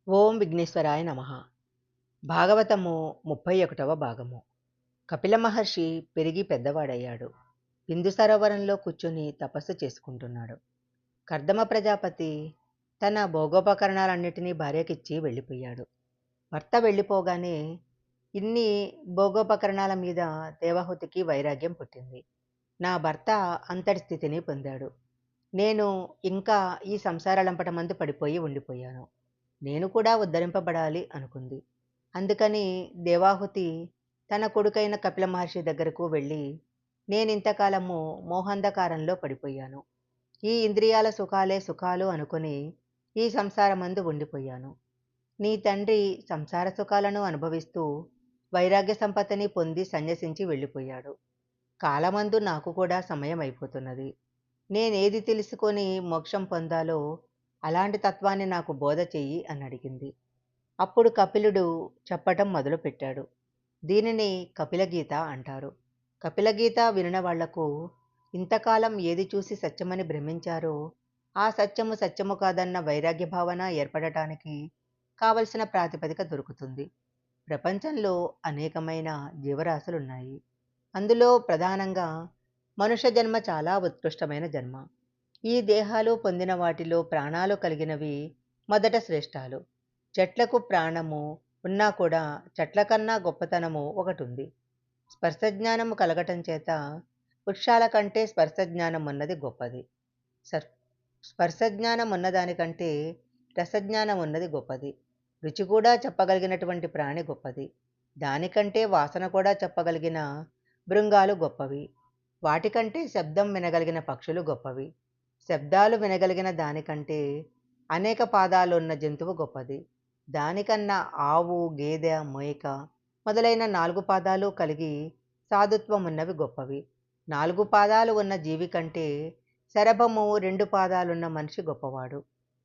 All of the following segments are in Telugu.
ఓం విఘ్నేశ్వరాయ నమః. భాగవతము 31వ భాగము. కపిల మహర్షి పెరిగి పెద్దవాడయ్యాడు. బిందు సరోవరంలో కూర్చుని తపస్సు చేసుకుంటున్నాడు. కర్దమ ప్రజాపతి తన భోగోపకరణాలన్నిటినీ భార్యకిచ్చి వెళ్ళిపోయాడు. భర్త వెళ్ళిపోగానే ఇన్ని భోగోపకరణాల మీద దేవహూతికి వైరాగ్యం పుట్టింది. నా భర్త అంతటి స్థితిని పొందాడు. నేను ఇంకా ఈ సంసార లంపటమందు పడిపోయి ఉండిపోయాను. నేను కూడా ఉద్ధరింపబడాలి అనుకుంది. అందుకని దేవాహుతి తన కొడుకైన కపిల మహర్షి దగ్గరకు వెళ్ళి, నేనింతకాలము మోహాంధకారంలో పడిపోయాను. ఈ ఇంద్రియాల సుఖాలే సుఖాలు అనుకుని ఈ సంసారమందు ఉండిపోయాను. నీ తండ్రి సంసార సుఖాలను అనుభవిస్తూ వైరాగ్య సంపత్తిని పొంది సన్యసించి వెళ్ళిపోయాడు. కాలమందు నాకు కూడా సమయం అయిపోతున్నది. నేనేది తెలుసుకొని మోక్షం పొందాలో అలాంటి తత్వాన్ని నాకు బోధ చెయ్యి అని అడిగింది. అప్పుడు కపిలుడు చెప్పటం మొదలుపెట్టాడు. దీనిని కపిలగీత అంటారు. కపిలగీత వినిన వాళ్లకు ఇంతకాలం ఏది చూసి సత్యమని భ్రమించారో ఆ సత్యము సత్యము కాదన్న వైరాగ్య భావన ఏర్పడటానికి కావలసిన ప్రాతిపదిక దొరుకుతుంది. ప్రపంచంలో అనేకమైన జీవరాశులున్నాయి. అందులో ప్రధానంగా మనుష్య జన్మ చాలా ఉత్కృష్టమైన జన్మ. ఈ దేహాలు పొందిన వాటిలో ప్రాణాలు కలిగినవి మొదట శ్రేష్టాలు. చెట్లకు ప్రాణము ఉన్నా కూడా చెట్ల కన్నా గొప్పతనము ఒకటుంది. స్పర్శజ్ఞానము కలగటం చేత వృక్షాల కంటే స్పర్శజ్ఞానం ఉన్నది గొప్పది. స్పర్శజ్ఞానం ఉన్నదానికంటే రసజ్ఞానం ఉన్నది గొప్పది. రుచి కూడా చెప్పగలిగినటువంటి ప్రాణి గొప్పది. దానికంటే వాసన కూడా చెప్పగలిగిన భృంగాలు గొప్పవి. వాటికంటే శబ్దం వినగలిగిన పక్షులు గొప్పవి. శబ్దాలు వినగలిగిన దానికంటే అనేక పాదాలున్న జంతువు గొప్పది. దానికన్నా ఆవు, గేదె, మేక మొదలైన 4 పాదాలు కలిగి సాధుత్వం ఉన్నవి గొప్పవి. 4 పాదాలు ఉన్న జీవి కంటే శరభము 2 పాదాలున్న మనిషి గొప్పవాడు.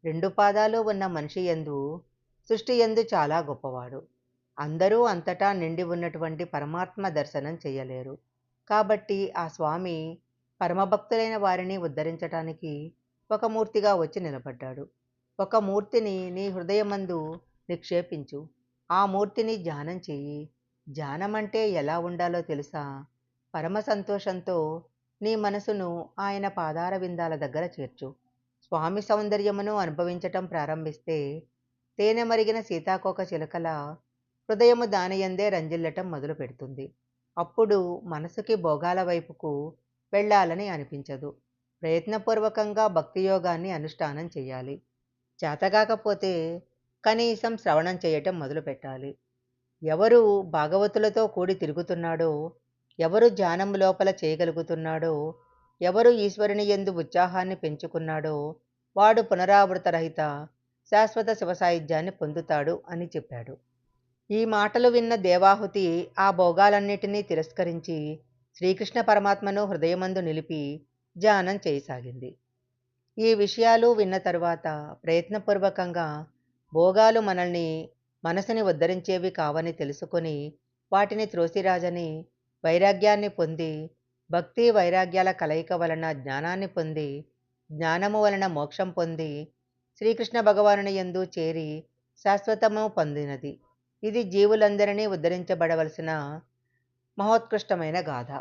2 పాదాలు ఉన్న మనిషి యందు సృష్టి యందు చాలా గొప్పవాడు. అందరూ అంతటా నిండి ఉన్నటువంటి పరమాత్మ దర్శనం చెయ్యలేరు. కాబట్టి ఆ స్వామి పరమభక్తులైన వారిని ఉద్ధరించటానికి ఒక మూర్తిగా వచ్చి నిలబడ్డాడు. ఒక మూర్తిని నీ హృదయమందు నిక్షేపించు. ఆ మూర్తిని ధ్యానం చెయ్యి. ధ్యానం అంటే ఎలా ఉండాలో తెలుసా? పరమ సంతోషంతో నీ మనసును ఆయన పాదార విందాల దగ్గర చేర్చు. స్వామి సౌందర్యమును అనుభవించటం ప్రారంభిస్తే తేనె మరిగిన సీతాకోక చిలకల హృదయము దానియందే రంజిల్లటం మొదలు పెడుతుంది. అప్పుడు మనసుకి భోగాల వైపుకు వెళ్ళాలని అనిపించదు. ప్రయత్నపూర్వకంగా భక్తియోగాన్ని అనుష్ఠానం చేయాలి. చేతగాకపోతే కనీసం శ్రవణం చేయటం మొదలుపెట్టాలి. ఎవరు భాగవతులతో కూడి తిరుగుతున్నాడో, ఎవరు ధ్యానం లోపల చేయగలుగుతున్నాడో, ఎవరు ఈశ్వరుని యందు ఉత్సాహాన్ని పెంచుకున్నాడో వాడు పునరావృత రహిత శాశ్వత శివసాయుధ్యాన్ని పొందుతాడు అని చెప్పాడు. ఈ మాటలు విన్న దేవాహుతి ఆ భోగాలన్నిటినీ తిరస్కరించి శ్రీకృష్ణ పరమాత్మను హృదయమందు నిలిపి ధ్యానం చేయసాగింది. ఈ విషయాలు విన్న తరువాత ప్రయత్నపూర్వకంగా భోగాలు మనసుని ఉద్ధరించేవి కావని తెలుసుకొని వాటిని త్రోసిరాజని వైరాగ్యాన్ని పొంది, భక్తి వైరాగ్యాల కలయిక వలన జ్ఞానాన్ని పొంది, జ్ఞానము వలన మోక్షం పొంది శ్రీకృష్ణ భగవానుని యందు చేరి శాశ్వతము పొందినది. ఇది జీవులందరినీ ఉద్ధరించబడవలసిన మహోత్కృష్టమైన గాథ.